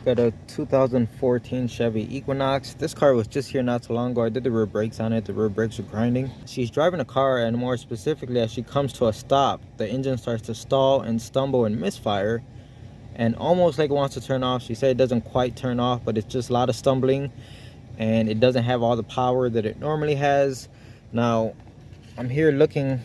Got a 2014 Chevy Equinox. This car was just here not so long ago. I did the rear brakes on it. The rear brakes were grinding. She's driving a car, and more specifically, as she comes to a stop, the engine starts to stall and stumble and misfire, and almost like it wants to turn off. She said it doesn't quite turn off, but it's just a lot of stumbling, and it doesn't have all the power that it normally has. Now, I'm here looking.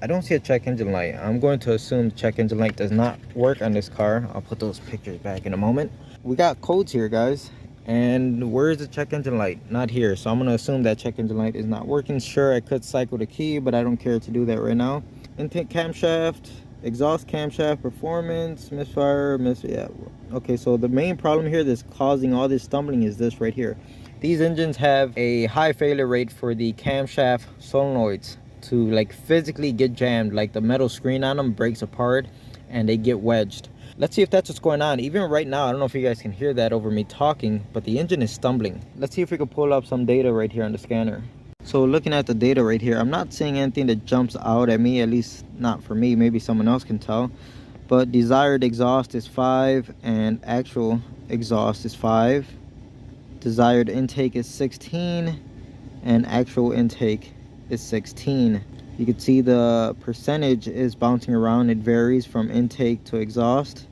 I don't see a check engine light. I'm going to assume the check engine light does not work on this car. I'll put those pictures back in a moment. We got codes here, guys, and where's the check engine light? Not here. So I'm going to assume that check engine light is not working. Sure, I could cycle the key, but I don't care to do that right now. Intake camshaft, exhaust camshaft, performance, misfire, yeah. Okay, so the main problem here that's causing all this stumbling is this right here. These engines have a high failure rate for the camshaft solenoids to like physically get jammed. Like the metal screen on them breaks apart and they get wedged. Let's see if that's what's going on. Even right now, I don't know if you guys can hear that over me talking, but the engine is stumbling. Let's see if we can pull up some data right here on the scanner. So looking at the data right here, I'm not seeing anything that jumps out at me, at least not for me. Maybe someone else can tell. But desired exhaust is 5 and actual exhaust is 5. Desired intake is 16 and actual intake is 16. You can see the percentage is bouncing around. It varies from intake to exhaust.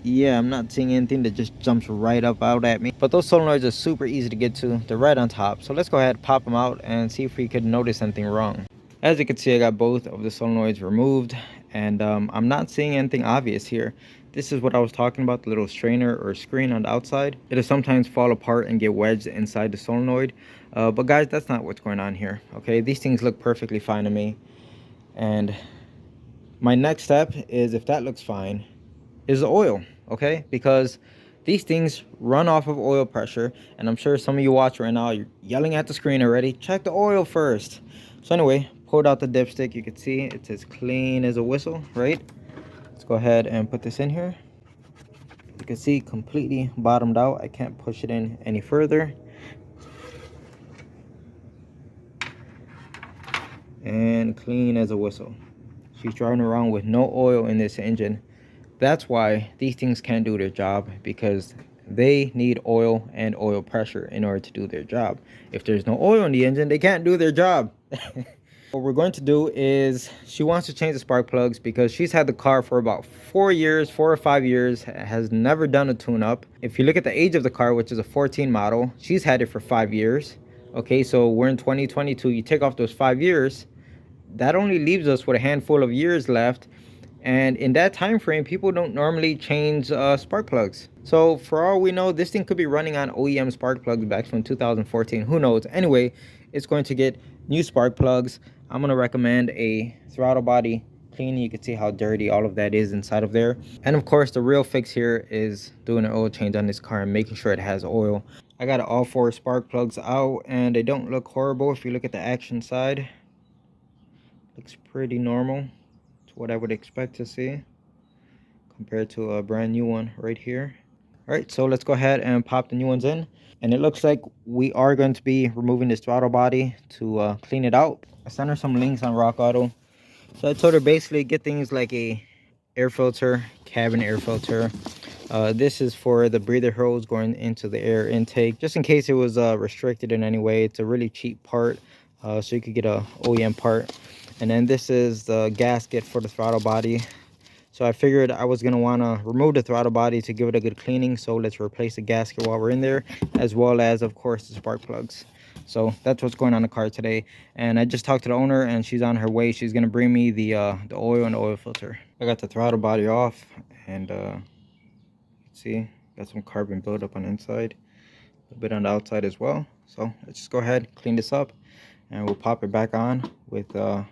Yeah, I'm not seeing anything that just jumps right up out at me. But those solenoids are super easy to get to. They're right on top. So let's go ahead, pop them out, and see if we could notice anything wrong. As you can see, I got both of the solenoids removed, and I'm not seeing anything obvious here. This is what I was talking about, the little strainer or screen on the outside. It'll sometimes fall apart and get wedged inside the solenoid. But guys, that's not what's going on here, okay? These things look perfectly fine to me. And my next step is, if that looks fine, is the oil, okay? Because these things run off of oil pressure, and I'm sure some of you watch right now, you're yelling at the screen already. Check the oil first. So anyway, pulled out the dipstick. You can see it's as clean as a whistle, right? Let's go ahead and put this in here. You can see completely bottomed out. I can't push it in any further. And clean as a whistle. She's driving around with no oil in this engine. That's why these things can't do their job, because they need oil and oil pressure in order to do their job. If there's no oil in the engine, they can't do their job. What we're going to do is, she wants to change the spark plugs because she's had the car for about 4 years, 4 or 5 years, has never done a tune-up. If you look at the age of the car, which is a 14 model, she's had it for 5 years. Okay, so we're in 2022. You take off those 5 years, that only leaves us with a handful of years left. And in that time frame, people don't normally change spark plugs. So for all we know, this thing could be running on OEM spark plugs back from 2014. Who knows? Anyway, it's going to get new spark plugs. I'm going to recommend a throttle body cleaning. You can see how dirty all of that is inside of there. And of course, the real fix here is doing an oil change on this car and making sure it has oil. I got all 4 spark plugs out, and they don't look horrible. If you look at the action side, looks pretty normal. What I would expect to see compared to a brand new one right here. All right, so let's go ahead and pop the new ones in. And it looks like we are going to be removing this throttle body to clean it out. I sent her some links on Rock Auto. So I told her basically get things like a air filter, cabin air filter. This is for the breather hose going into the air intake, just in case it was restricted in any way. It's a really cheap part, so you could get a OEM part. And then this is the gasket for the throttle body. So I figured I was going to want to remove the throttle body to give it a good cleaning. So let's replace the gasket while we're in there, as well as, of course, the spark plugs. So that's what's going on the car today. And I just talked to the owner, and she's on her way. She's going to bring me the oil and the oil filter. I got the throttle body off, and see, got some carbon buildup on the inside, a bit on the outside as well. So let's just go ahead, clean this up, and we'll pop it back on with the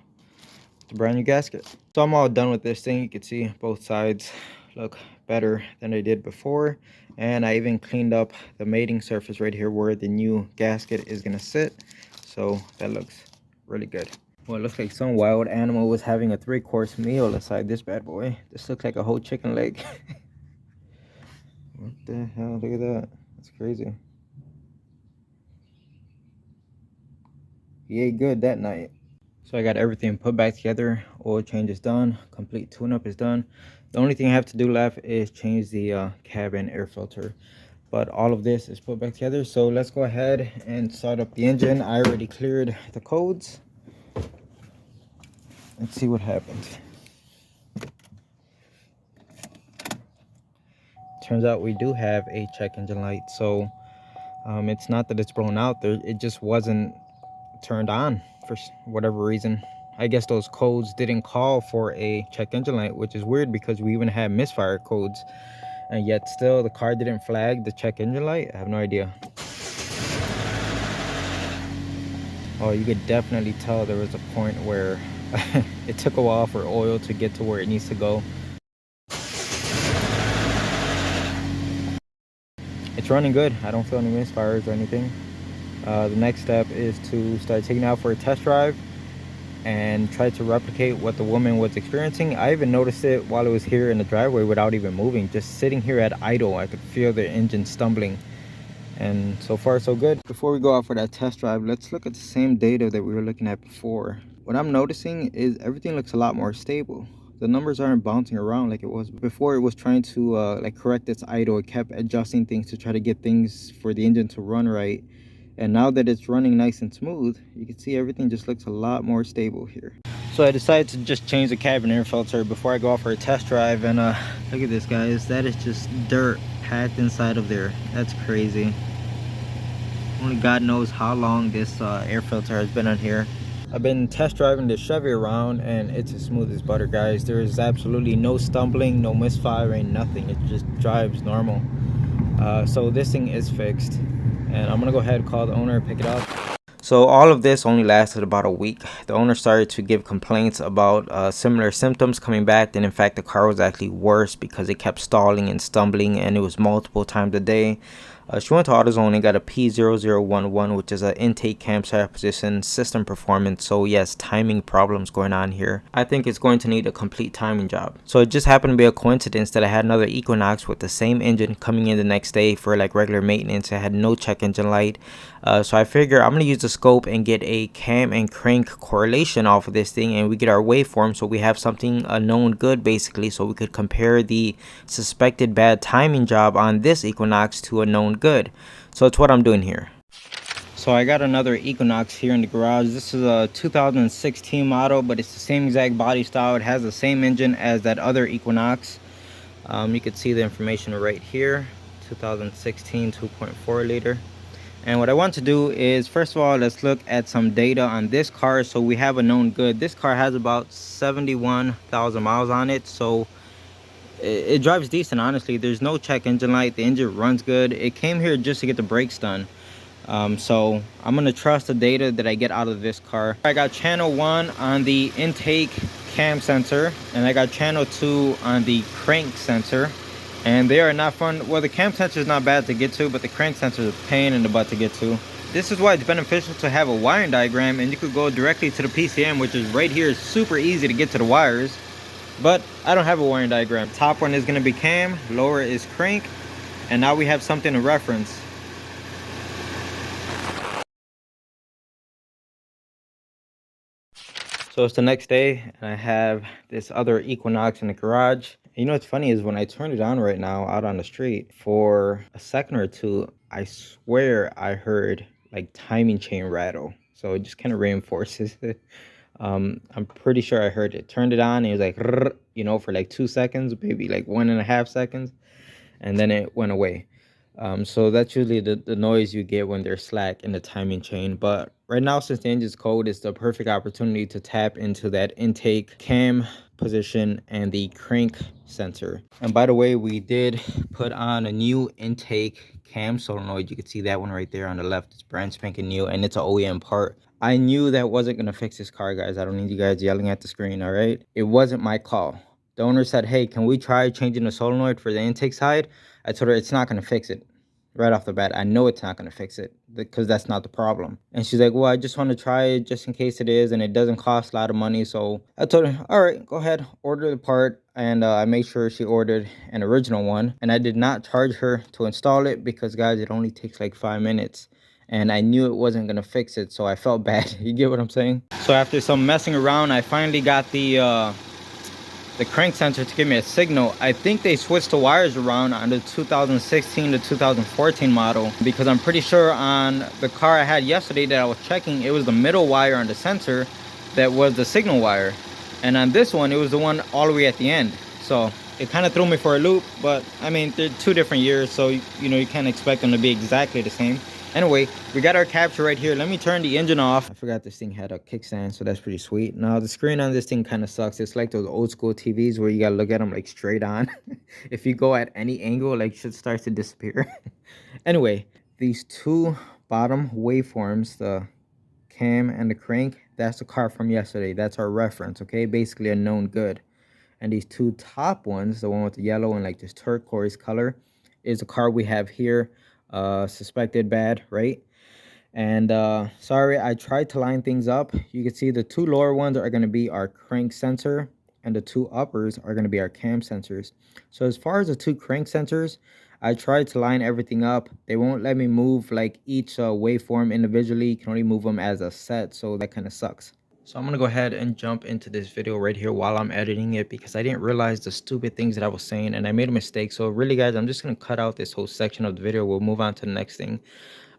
brand new gasket. So I'm all done with this thing. You can see both sides look better than they did before, and I even cleaned up the mating surface right here where the new gasket is gonna sit. So that looks really good. Well, it looks like some wild animal was having a 3-course meal inside this bad boy. This looks like a whole chicken leg. What the hell? Look at that. That's crazy. He ate good that night. So I got everything put back together. Oil change is done. Complete tune-up is done. The only thing I have to do left is change the cabin air filter. But all of this is put back together. So let's go ahead and start up the engine. I already cleared the codes. Let's see what happens. Turns out we do have a check engine light. So it's not that it's blown out there. It just wasn't turned on for whatever reason. I guess those codes didn't call for a check engine light, which is weird because we even had misfire codes, and yet still the car didn't flag the check engine light. I have no idea. Oh, you could definitely tell there was a point where it took a while for oil to get to where it needs to go. It's running good. I don't feel any misfires or anything. The next step is to start taking it out for a test drive and try to replicate what the woman was experiencing. I even noticed it while it was here in the driveway without even moving. Just sitting here at idle, I could feel the engine stumbling. And so far so good. Before we go out for that test drive, let's look at the same data that we were looking at before. What I'm noticing is everything looks a lot more stable. The numbers aren't bouncing around like it was before. It was trying to like correct its idle. It kept adjusting things to try to get things for the engine to run right. And now that it's running nice and smooth, you can see everything just looks a lot more stable here. So I decided to just change the cabin air filter before I go out for a test drive. And look at this, guys. That is just dirt packed inside of there. That's crazy. Only God knows how long this air filter has been on here. I've been test driving this Chevy around and it's as smooth as butter, guys. There is absolutely no stumbling, no misfiring, nothing. It just drives normal. So this thing is fixed, and I'm gonna go ahead and call the owner and pick it up. So all of this only lasted about a week. The owner started to give complaints about similar symptoms coming back. And in fact, the car was actually worse because it kept stalling and stumbling, and it was multiple times a day. She went to AutoZone and got a P0011, which is an intake camshaft position system performance. So yes, timing problems going on here. I think it's going to need a complete timing job. So it just happened to be a coincidence that I had another Equinox with the same engine coming in the next day for like regular maintenance. I had no check engine light. So I figure I'm going to use the scope and get a cam and crank correlation off of this thing, and we get our waveform so we have something a known good basically, so we could compare the suspected bad timing job on this Equinox to a known good. So it's what I'm doing here. So I got another Equinox here in the garage. This is a 2016 model, but it's the same exact body style. It has the same engine as that other Equinox. You can see the information right here. 2016 2.4 liter. And what I want to do is, first of all, let's look at some data on this car so we have a known good. This car has about 71,000 miles on it, so it drives decent, honestly. There's no check engine light. The engine runs good. It came here just to get the brakes done. So I'm gonna trust the data that I get out of this car. I got channel 1 on the intake cam sensor, and I got channel 2 on the crank sensor. And they are not fun. Well, the cam sensor is not bad to get to, but the crank sensor is a pain in the butt to get to. This is why it's beneficial to have a wiring diagram, and you could go directly to the PCM, which is right here. It's super easy to get to the wires, but I don't have a wiring diagram. Top one is going to be cam, lower is crank, and now we have something to reference. So it's the next day, and I have this other Equinox in the garage. You know what's funny is when I turn it on right now out on the street, for a second or two, I swear I heard like timing chain rattle. So it just kind of reinforces it. I'm pretty sure I heard it. Turned it on, and it was like, you know, for like 2 seconds, maybe like 1.5 seconds, and then it went away. So that's usually the noise you get when there's slack in the timing chain. But right now, since the engine's cold, it's the perfect opportunity to tap into that intake cam position and the crank sensor. And by the way, we did put on a new intake cam solenoid. You can see that one right there on the left. It's brand spanking new, and it's an OEM part. I knew that wasn't going to fix this car, guys. I don't need you guys yelling at the screen, all right? It wasn't my call. The owner said, hey, can we try changing the solenoid for the intake side? I told her it's not going to fix it. Right off the bat, I know it's not going to fix it because that's not the problem. And she's like, well, I just want to try it just in case it is, and it doesn't cost a lot of money. So I told her, all right, go ahead, order the part. And I made sure she ordered an original one. And I did not charge her to install it because, guys, it only takes like 5 minutes. and I knew it wasn't gonna fix it, so I felt bad. You get what I'm saying? So after some messing around, I finally got the crank sensor to give me a signal. I think they switched the wires around on the 2016 to 2014 model, because I'm pretty sure on the car I had yesterday that I was checking, it was the middle wire on the sensor that was the signal wire, and on this one it was the one all the way at the end. So it kind of threw me for a loop, but I mean, they're 2 different years, so you know, you can't expect them to be exactly the same. Anyway, we got our capture right here. Let me turn the engine off. I forgot this thing had a kickstand, so that's pretty sweet. Now the screen on this thing kind of sucks. It's like those old school TVs where you gotta look at them like straight on. If you go at any angle, like, shit starts to disappear. Anyway, these two bottom waveforms, the cam and the crank, that's the car from yesterday. That's our reference, okay? Basically a known good. And these two top ones, the one with the yellow and like this turquoise color, is the car we have here. Suspected bad, right? And sorry, I tried to line things up. You can see the two lower ones are going to be our crank sensor, and the two uppers are going to be our cam sensors. So as far as the two crank sensors, I tried to line everything up. They won't let me move like each waveform individually. You can only move them as a set, so that kind of sucks. So I'm gonna go ahead and jump into this video right here while I'm editing it, because I didn't realize the stupid things that I was saying and I made a mistake. So really, guys, I'm just gonna cut out this whole section of the video. We'll move on to the next thing.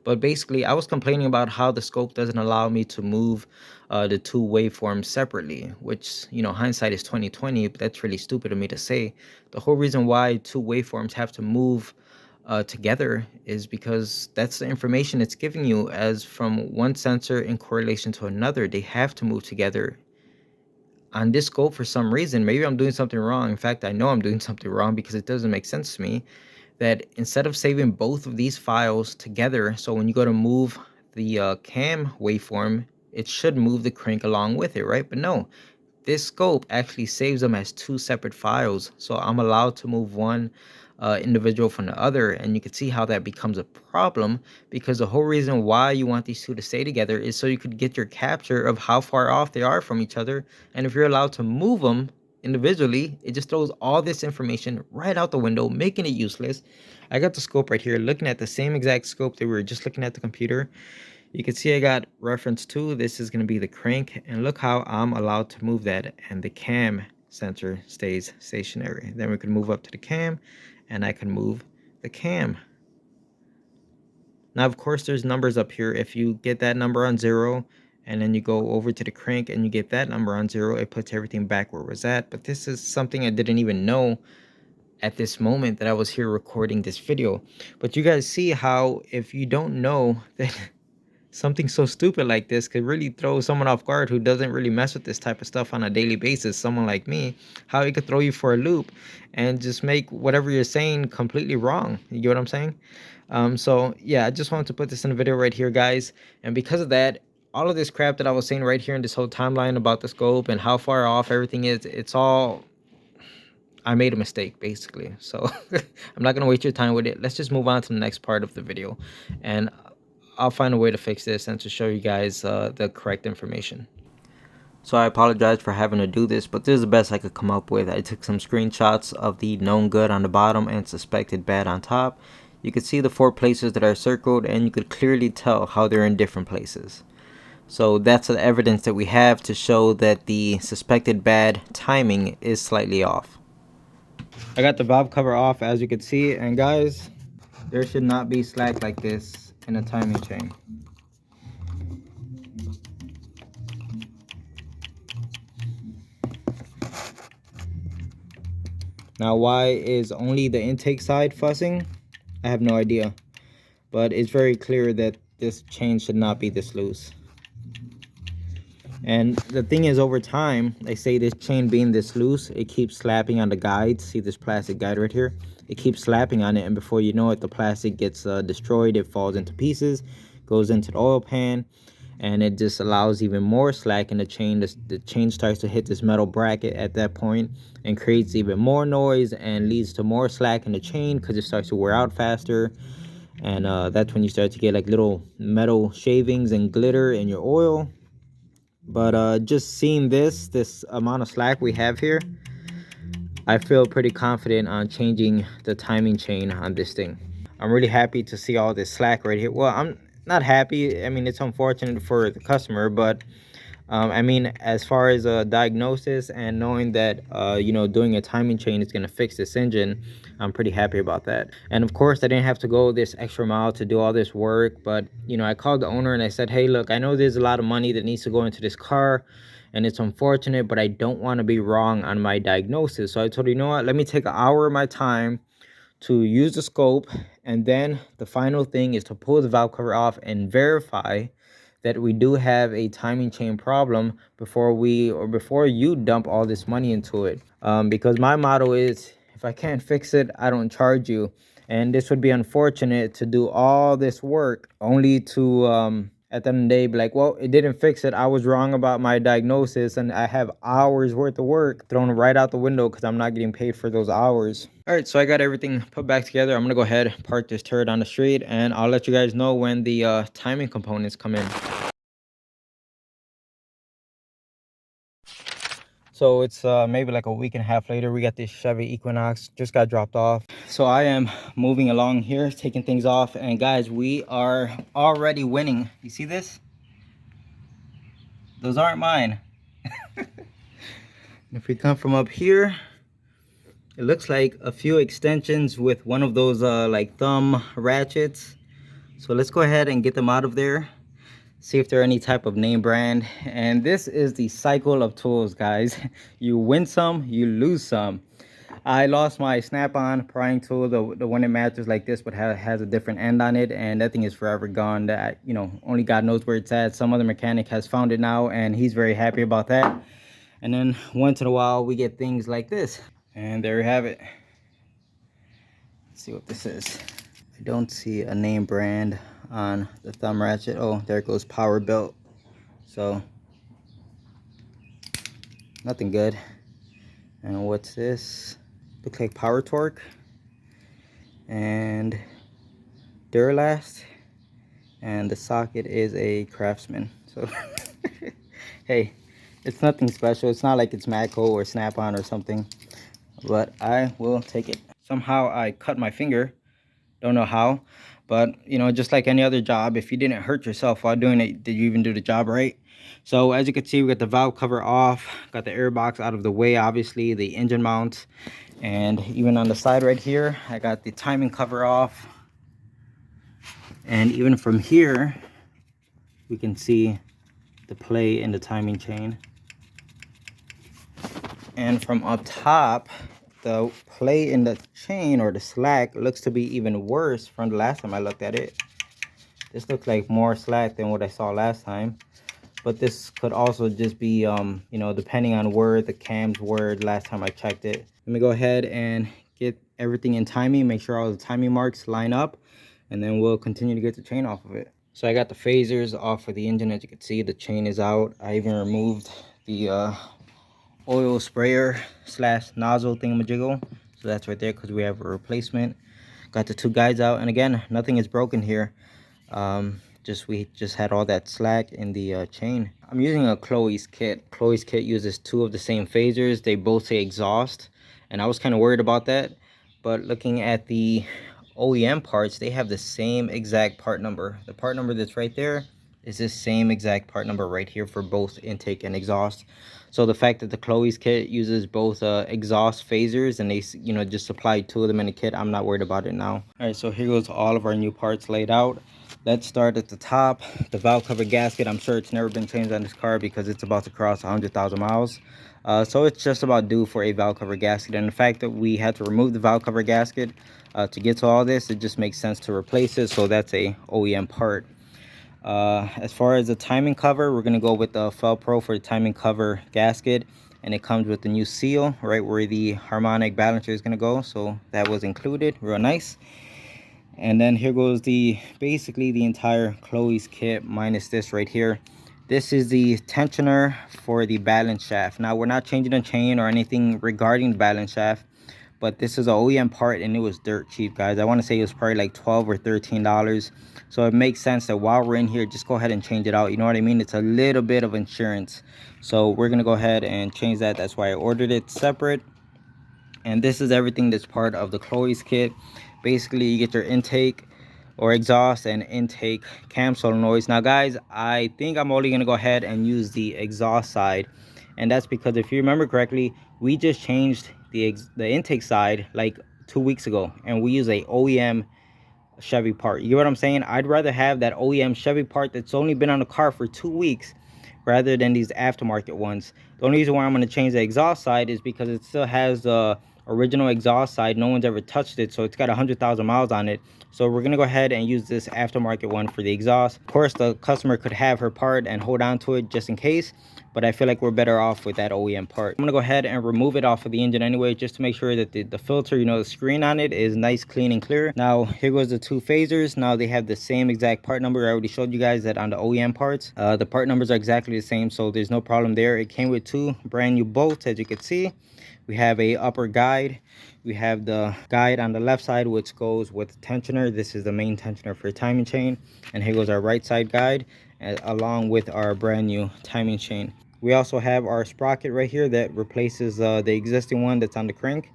But basically, I was complaining about how the scope doesn't allow me to move the two waveforms separately, which, you know, hindsight is 2020, but that's really stupid of me to say. The whole reason why two waveforms have to move together is because that's the information it's giving you as from one sensor in correlation to another. They have to move together. On this scope, for some reason, maybe I'm doing something wrong. In fact, I know I'm doing something wrong, because it doesn't make sense to me that instead of saving both of these files together, so when you go to move the cam waveform, it should move the crank along with it, right? But no, this scope actually saves them as two separate files, so I'm allowed to move one individual from the other. And you can see how that becomes a problem, because the whole reason why you want these two to stay together is so you could get your capture of how far off they are from each other. And if you're allowed to move them individually, it just throws all this information right out the window, making it useless. I got the scope right here, looking at the same exact scope that we were just looking at the computer. You can see I got reference 2. This is going to be the crank, and look how I'm allowed to move that, and the cam sensor stays stationary. Then we can move up to the cam, and I can move the cam. Now, of course, there's numbers up here. If you get that number on 0, and then you go over to the crank and you get that number on 0, it puts everything back where it was at. But this is something I didn't even know at this moment that I was here recording this video. But you guys see how if you don't know that something so stupid like this could really throw someone off guard who doesn't really mess with this type of stuff on a daily basis, someone like me, how it could throw you for a loop and just make whatever you're saying completely wrong. You get what I'm saying? So yeah, I just wanted to put this in a video right here, guys. And because of that, all of this crap that I was saying right here in this whole timeline about the scope and how far off everything is, it's all, I made a mistake, basically. So I'm not gonna waste your time with it. Let's just move on to the next part of the video, and I'll find a way to fix this and to show you guys the correct information. So I apologize for having to do this, but this is the best I could come up with. I took some screenshots of the known good on the bottom and suspected bad on top. You could see the 4 places that are circled, and you could clearly tell how they're in different places. So that's the evidence that we have to show that the suspected bad timing is slightly off. I got the valve cover off, as you can see, and guys, there should not be slack like this in a timing chain. Now, why is only the intake side fussing? I have no idea, but it's very clear that this chain should not be this loose. And the thing is, over time, they say this chain being this loose, it keeps slapping on the guides. See this plastic guide right here? It keeps slapping on it, and before you know it, the plastic gets destroyed. It falls into pieces, goes into the oil pan, and it just allows even more slack in the chain. The chain starts to hit this metal bracket at that point and creates even more noise and leads to more slack in the chain because it starts to wear out faster. And that's when you start to get like little metal shavings and glitter in your oil. But just seeing this amount of slack we have here, I feel pretty confident on changing the timing chain on this thing. I'm really happy to see all this slack right here. Well, not happy. I mean, it's unfortunate for the customer, but I mean, as far as a diagnosis and knowing that, doing a timing chain is going to fix this engine, I'm pretty happy about that. And of course, I didn't have to go this extra mile to do all this work. But, I called the owner and I said, hey, look, I know there's a lot of money that needs to go into this car. And it's unfortunate, but I don't want to be wrong on my diagnosis. So I told her, you know what, let me take an hour of my time to use the scope. And then the final thing is to pull the valve cover off and verify that we do have a timing chain problem before you dump all this money into it. Because my motto is, if I can't fix it, I don't charge you. And this would be unfortunate to do all this work only to at the end of the day be like, well, it didn't fix it, I was wrong about my diagnosis, and I have hours worth of work thrown right out the window because I'm not getting paid for those hours. All right, so I got everything put back together. I'm gonna go ahead, park this turret on the street, and I'll let you guys know when the timing components come in. So it's maybe like a week and a half later. We got this Chevy Equinox, just got dropped off. So I am moving along here, taking things off. And guys, we are already winning. You see this? Those aren't mine. If we come from up here, it looks like a few extensions with one of those like thumb ratchets. So let's go ahead and get them out of there. See if they're any type of name brand. And this is the cycle of tools, guys. You win some, you lose some. I lost my snap-on prying tool, the one that matches like this but has a different end on it, and that thing is forever gone. That, only God knows where it's at. Some other mechanic has found it now and he's very happy about that. And then once in a while we get things like this, and there you have it. Let's see what this is. I don't see a name brand on the thumb ratchet. Oh, there goes power belt. So nothing good. And what's this? Looks like power torque and Duralast, and the socket is a Craftsman. So hey, it's nothing special. It's not like it's Matco or Snap-on or something, but I will take it. Somehow I cut my finger. Don't know how, but just like any other job, if you didn't hurt yourself while doing it, did you even do the job right? So as you can see, we got the valve cover off, got the air box out of the way, obviously the engine mounts, and even on the side right here, I got the timing cover off. And even from here, we can see the play in the timing chain. And from up top, the play in the chain or the slack looks to be even worse from the last time I looked at it. This looks like more slack than what I saw last time. But this could also just be, depending on where the cams were last time I checked it. Let me go ahead and get everything in timing, make sure all the timing marks line up, and then we'll continue to get the chain off of it. So I got the phasers off of the engine. As you can see, the chain is out. I even removed the oil sprayer / nozzle thingamajiggle. So that's right there because we have a replacement. Got the two guides out, and again, nothing is broken here. We just had all that slack in the chain. I'm using a Chloe's kit. Chloe's kit uses two of the same phasers. They both say exhaust, and I was kind of worried about that, but looking at the OEM parts, they have the same exact part number. The part number that's right there is the same exact part number right here for both intake and exhaust. So the fact that the Chloe's kit uses both exhaust phasers and they just supply two of them in a kit, I'm not worried about it now. All right, so here goes all of our new parts laid out. Let's start at the top. The valve cover gasket, I'm sure it's never been changed on this car because it's about to cross 100,000 miles. So it's just about due for a valve cover gasket. And the fact that we had to remove the valve cover gasket to get to all this, it just makes sense to replace it. So that's a OEM part. As far as the timing cover, we're going to go with the Fel-Pro for the timing cover gasket. And it comes with the new seal right where the harmonic balancer is going to go. So that was included. Real nice. And then here goes basically the entire Chloe's kit minus this right here. This is the tensioner for the balance shaft. Now we're not changing the chain or anything regarding the balance shaft, but this is an OEM part and it was dirt cheap, guys. I want to say it was probably like $12 or $13. So it makes sense that while we're in here, just go ahead and change it out. You know what I mean? It's a little bit of insurance. So we're gonna go ahead and change that. That's why I ordered it separate. And this is everything that's part of the Chloe's kit. Basically, you get your intake, or exhaust and intake cam solenoids. Now guys, I think I'm only gonna go ahead and use the exhaust side, and that's because if you remember correctly, we just changed the intake side like 2 weeks ago, and we use a OEM Chevy part. You know what I'm saying? I'd rather have that OEM Chevy part that's only been on the car for 2 weeks rather than these aftermarket ones. The only reason why I'm going to change the exhaust side is because it still has the original exhaust side. No one's ever touched it, so it's got 100,000 miles on it. So we're going to go ahead and use this aftermarket one for the exhaust. Of course, the customer could have her part and hold on to it just in case, but I feel like we're better off with that OEM part. I'm gonna go ahead and remove it off of the engine anyway, just to make sure that the filter, you know, the screen on it is nice, clean, and clear. Now here goes the two phasers. Now they have the same exact part number. I already showed you guys that on the OEM parts. The part numbers are exactly the same, so there's no problem there. It came with two brand new bolts, as you can see. We have a upper guide. We have the guide on the left side, which goes with the tensioner. This is the main tensioner for timing chain. And here goes our right side guide, along with our brand new timing chain. We also have our sprocket right here that replaces the existing one that's on the crank.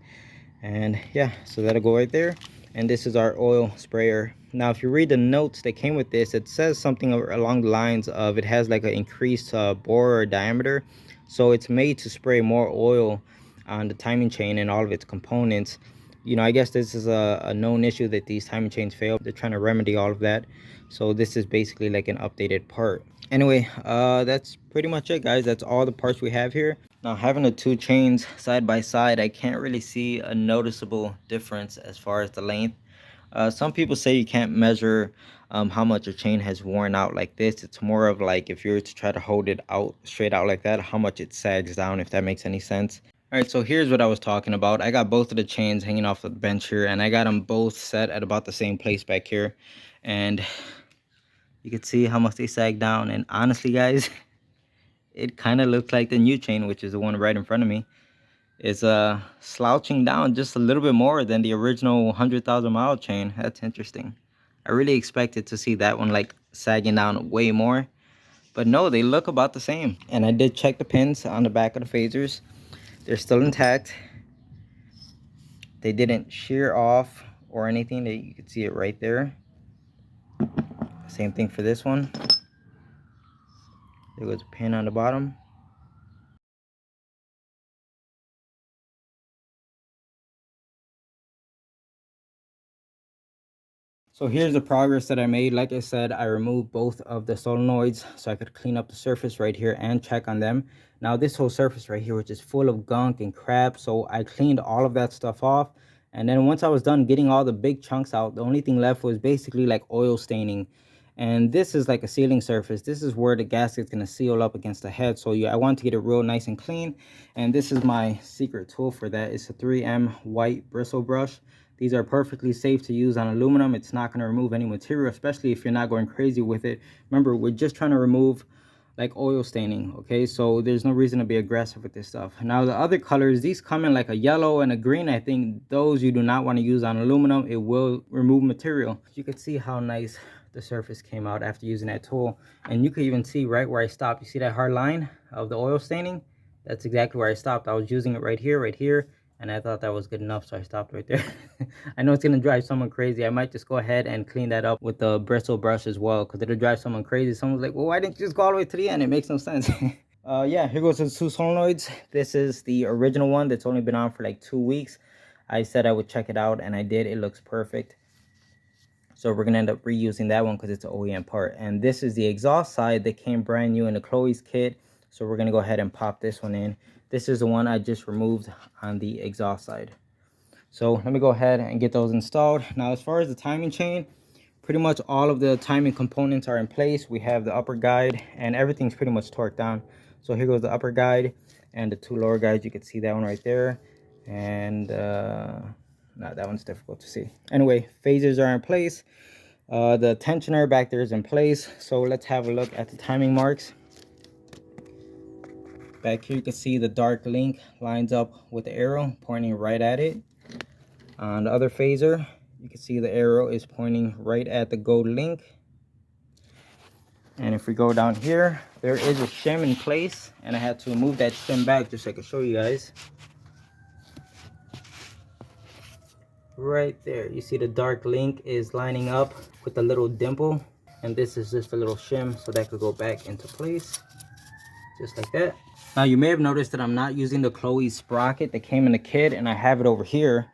And yeah, so that'll go right there. And this is our oil sprayer. Now if you read the notes that came with this, it says something along the lines of it has like an increased bore or diameter, so it's made to spray more oil on the timing chain and all of its components. You know, I guess this is a known issue that these timing chains fail. They're trying to remedy all of that, so this is basically like an updated part. Anyway, that's pretty much it, guys. That's all the parts we have here. Now, having the two chains side by side, I can't really see a noticeable difference as far as the length. Some people say you can't measure how much a chain has worn out like this. It's more of like if you were to try to hold it out straight out like that, how much it sags down, if that makes any sense. All right, so here's what I was talking about. I got both of the chains hanging off the bench here, and I got them both set at about the same place back here. And you can see how much they sag down. And honestly, guys, it kind of looks like the new chain, which is the one right in front of me, is slouching down just a little bit more than the original 100,000 mile chain. That's interesting. I really expected to see that one like sagging down way more, but no, they look about the same. And I did check the pins on the back of the phasers. They're still intact. They didn't shear off or anything. You can see it right there. Same thing for this one. There goes a pin on the bottom. So here's the progress that I made. Like I said, I removed both of the solenoids so I could clean up the surface right here and check on them. Now this whole surface right here, which is full of gunk and crap, so I cleaned all of that stuff off. And then once I was done getting all the big chunks out, the only thing left was basically like oil staining. And this is like a sealing surface. This is where the gasket's gonna seal up against the head. So yeah, I want to get it real nice and clean. And this is my secret tool for that. It's a 3M white bristle brush. These are perfectly safe to use on aluminum. It's not going to remove any material, especially if you're not going crazy with it. Remember, we're just trying to remove like oil staining, okay? So there's no reason to be aggressive with this stuff. Now the other colors, these come in like a yellow and a green. I think those you do not want to use on aluminum. It will remove material. You can see how nice the surface came out after using that tool. And you can even see right where I stopped. You see that hard line of the oil staining? That's exactly where I stopped. I was using it right here, and I thought that was good enough, so I stopped right there. I know it's gonna drive someone crazy. I might just go ahead and clean that up with the bristle brush as well, because it'll drive someone crazy. Someone's like, well, why didn't you just go all the way to the end? It makes no sense. Yeah, here goes the two solenoids. This is the original one that's only been on for like 2 weeks. I said I would check it out, and I did. It looks perfect. So we're gonna end up reusing that one because it's an OEM part. And this is the exhaust side that came brand new in the Chloe's kit. So we're gonna go ahead and pop this one in. This is the one I just removed on the exhaust side. So let me go ahead and get those installed. Now, as far as the timing chain, pretty much all of the timing components are in place. We have the upper guide and everything's pretty much torqued down. So here goes the upper guide and the two lower guides. You can see that one right there. And no, that one's difficult to see. Anyway, phasers are in place. The tensioner back there is in place. So let's have a look at the timing marks. Back here you can see the dark link lines up with the arrow pointing right at it. On the other phaser, you can see the arrow is pointing right at the gold link. And if we go down here, there is a shim in place, and I had to move that shim back just so I can show you guys. right there. You see the dark link is lining up with the little dimple, and this is just a little shim so that could go back into place just like that. Now you may have noticed that I'm not using the Chloe sprocket that came in the kit, and I have it over here,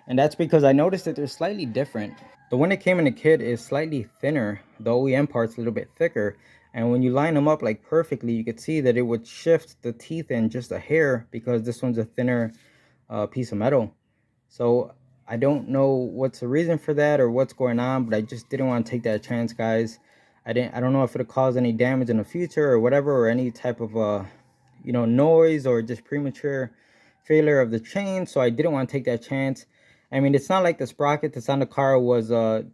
and that's because I noticed that they're slightly different. The one that came in the kit is slightly thinner, the OEM part's a little bit thicker, and when you line them up like perfectly, you could see that it would shift the teeth in just a hair because this one's a thinner piece of metal. So I don't know what's the reason for that or what's going on, but I just didn't want to take that chance, guys. I don't know if it'll cause any damage in the future or whatever, or any type of you know, noise or just premature failure of the chain. So I didn't want to take that chance. I mean, it's not like the sprocket that's on the car was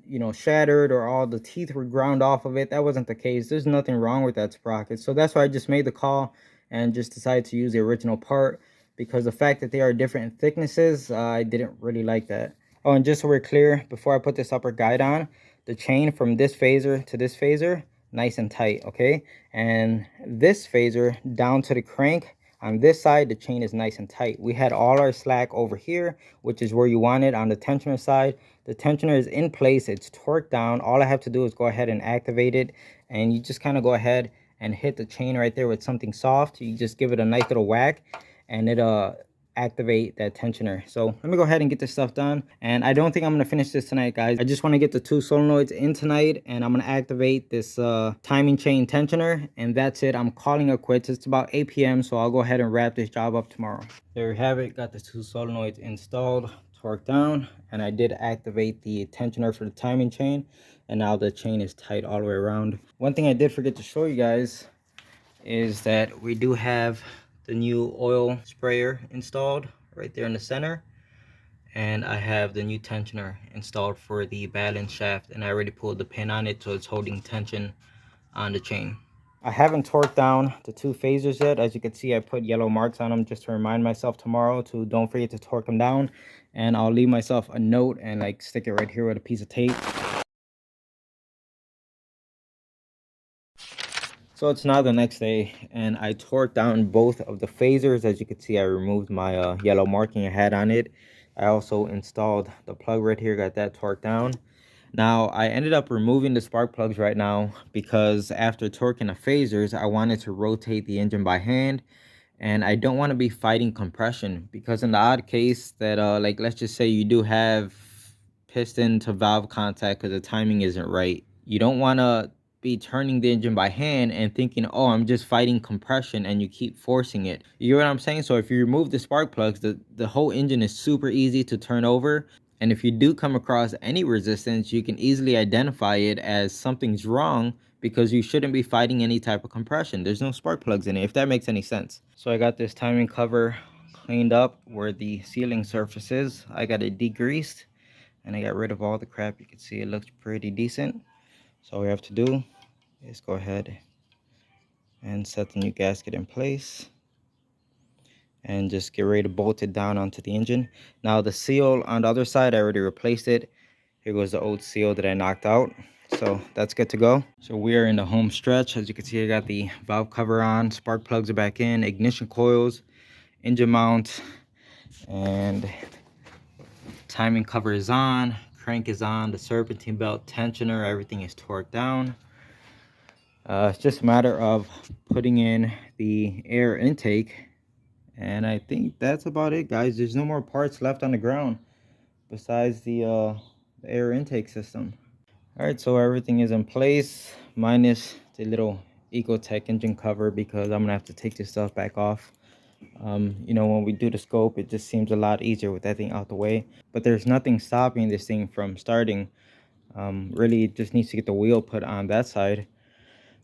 you know, shattered or all the teeth were ground off of it. That wasn't the case. There's nothing wrong with that sprocket. So that's why I just made the call and just decided to use the original part, because the fact that they are different thicknesses, I didn't really like that. Oh, and just so we're clear, before I put this upper guide on, the chain from this phaser to this phaser, nice and tight, okay? And this phaser down to the crank, on this side, the chain is nice and tight. We had all our slack over here, which is where you want it on the tensioner side. The tensioner is in place, it's torqued down. All I have to do is go ahead and activate it, and you just kind of go ahead and hit the chain right there with something soft. You just give it a nice little whack, and it activate that tensioner. So let me go ahead and get this stuff done, and I don't think I'm gonna finish this tonight, guys. I just want to get the 2 solenoids in tonight, and I'm gonna activate this timing chain tensioner, and that's it. I'm calling it quits. It's about 8 p.m. so I'll go ahead and wrap this job up tomorrow. There you have it. Got the 2 solenoids installed, torqued down, and I did activate the tensioner for the timing chain, and now the chain is tight all the way around. One thing I did forget to show you guys is that we do have the new oil sprayer installed right there in the center, and I have the new tensioner installed for the balance shaft, and I already pulled the pin on it so it's holding tension on the chain. I haven't torqued down the 2 phasers yet. As you can see, I put yellow marks on them just to remind myself tomorrow to don't forget to torque them down, and I'll leave myself a note and like stick it right here with a piece of tape. So it's now the next day, and I torqued down both of the phasers. As you can see, I removed my yellow marking I had on it. I also installed the plug right here, got that torqued down. Now, I ended up removing the spark plugs right now because after torquing the phasers, I wanted to rotate the engine by hand, and I don't want to be fighting compression, because in the odd case that like, let's just say you do have piston to valve contact because the timing isn't right, you don't want to be turning the engine by hand and thinking, oh, I'm just fighting compression, and you keep forcing it. You know what I'm saying? So if you remove the spark plugs, the whole engine is super easy to turn over, and if you do come across any resistance, you can easily identify it as something's wrong, because you shouldn't be fighting any type of compression. There's no spark plugs in it, if that makes any sense. So I got this timing cover cleaned up where the sealing surface is. I got it degreased, and I got rid of all the crap. You can see it looks pretty decent. So all we have to do is go ahead and set the new gasket in place and just get ready to bolt it down onto the engine. Now the seal on the other side, I already replaced it. Here goes the old seal that I knocked out. So that's good to go. So we are in the home stretch. As you can see, I got the valve cover on, spark plugs are back in, ignition coils, engine mount, and timing cover is on, crank is on, the serpentine belt, tensioner, everything is torqued down. It's just a matter of putting in the air intake, and I think that's about it, guys. There's no more parts left on the ground besides the air intake system. All right, so everything is in place minus the little Ecotech engine cover, because I'm gonna have to take this stuff back off. You know, when we do the scope, it just seems a lot easier with that thing out the way, but there's nothing stopping this thing from starting. Really, it just needs to get the wheel put on that side.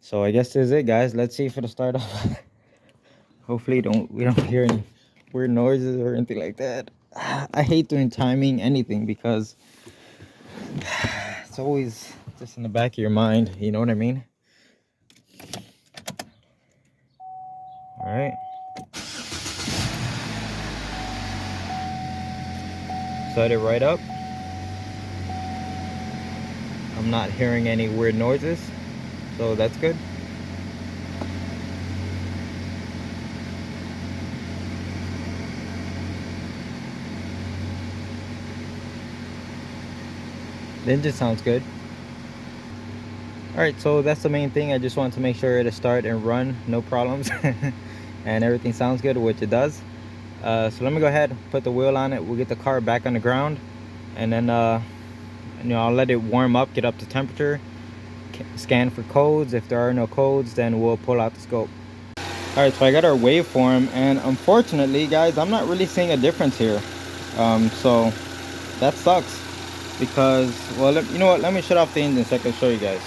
So I guess this is it, guys. Let's see if it'll start off. Hopefully we don't hear any weird noises or anything like that. I hate doing timing anything, because it's always just in the back of your mind, you know what I mean? All right, set it right up. I'm not hearing any weird noises, so that's good. The engine sounds good. All right, so that's the main thing. I just wanted to make sure it'll start and run, no problems. And everything sounds good, which it does. So let me go ahead, put the wheel on it. We'll get the car back on the ground, and then I'll let it warm up, get up to temperature, scan for codes. If there are no codes, then we'll pull out the scope. All right, so I got our waveform, and unfortunately, guys, I'm not really seeing a difference here. So that sucks, because, well, you know what, let me shut off the engine so I can show you guys.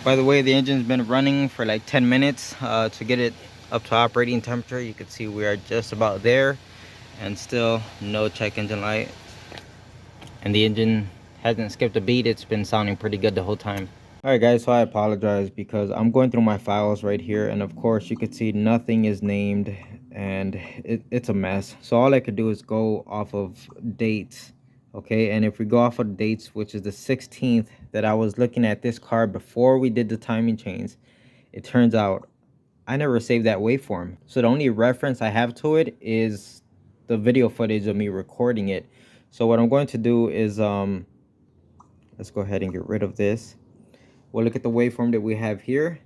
By the way, the engine's been running for like 10 minutes to get it up to operating temperature. You can see we are just about there, and still no check engine light. And the engine hasn't skipped a beat. It's been sounding pretty good the whole time. All right, guys, so I apologize because I'm going through my files right here, and of course you can see nothing is named, and it's a mess. So all I could do is go off of dates. Okay, and if we go off of dates, which is the 16th that I was looking at this car before we did the timing chains, it turns out I never saved that waveform. So the only reference I have to it is the video footage of me recording it. So what I'm going to do is let's go ahead and get rid of this. We'll look at the waveform that we have here,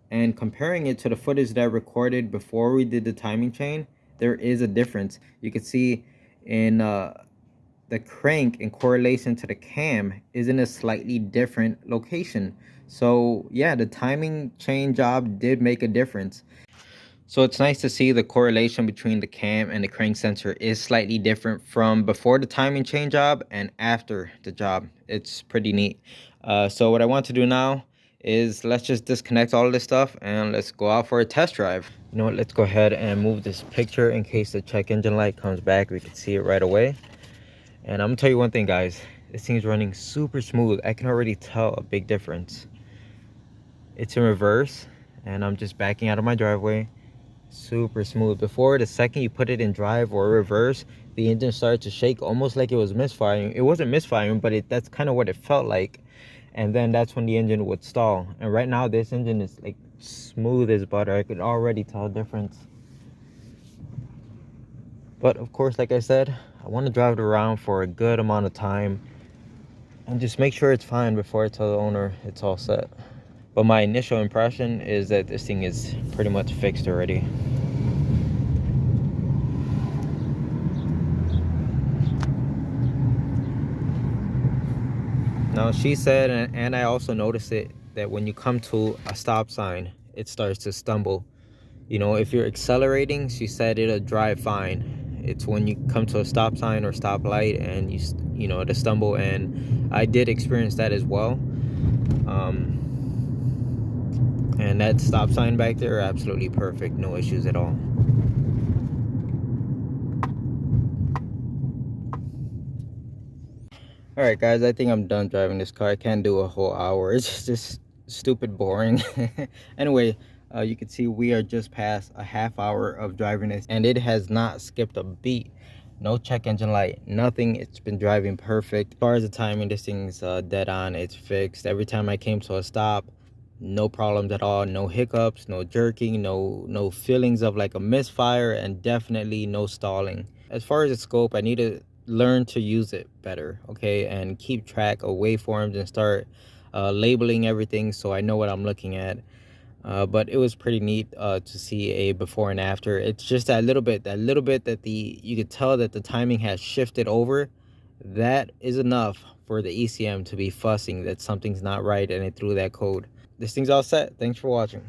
and comparing it to the footage that I recorded before we did the timing chain, there is a difference. You can see in the crank in correlation to the cam is in a slightly different location. So yeah, the timing chain job did make a difference. So it's nice to see the correlation between the cam and the crank sensor is slightly different from before the timing chain job and after the job. It's pretty neat. So what I want to do now is let's just disconnect all of this stuff and let's go out for a test drive. You know what, let's go ahead and move this picture in case the check engine light comes back. We can see it right away. And I'm gonna tell you one thing, guys, this thing's running super smooth. I can already tell a big difference. It's in reverse, and I'm just backing out of my driveway. Super smooth. Before, the second you put it in drive or reverse, the engine started to shake almost like it was misfiring. It wasn't misfiring, but that's kind of what it felt like. And then that's when the engine would stall. And right now this engine is like smooth as butter. I could already tell a difference. But of course, like I said, I want to drive it around for a good amount of time and just make sure it's fine before I tell the owner it's all set. But my initial impression is that this thing is pretty much fixed already. Now she said, and I also noticed it, that when you come to a stop sign, it starts to stumble. You know, if you're accelerating, she said it'll drive fine. It's when you come to a stop sign or stop light and you know, to stumble. And I did experience that as well. And that stop sign back there, absolutely perfect, no issues at all. All right, guys, I think I'm done driving this car. I can't do a whole hour. It's just stupid boring. Anyway, you can see we are just past a half hour of driving this, and it has not skipped a beat. No check engine light, nothing. It's been driving perfect. As far as the timing, this thing's dead on. It's fixed. Every time I came to a stop, no problems at all. No hiccups, no jerking, no feelings of like a misfire, and definitely no stalling. As far as the scope, I need to learn to use it better, okay, and keep track of waveforms and start labeling everything so I know what I'm looking at. But it was pretty neat to see a before and after. It's just that little bit that you could tell that the timing has shifted over. That is enough for the ECM to be fussing that something's not right and it threw that code. This thing's all set. Thanks for watching.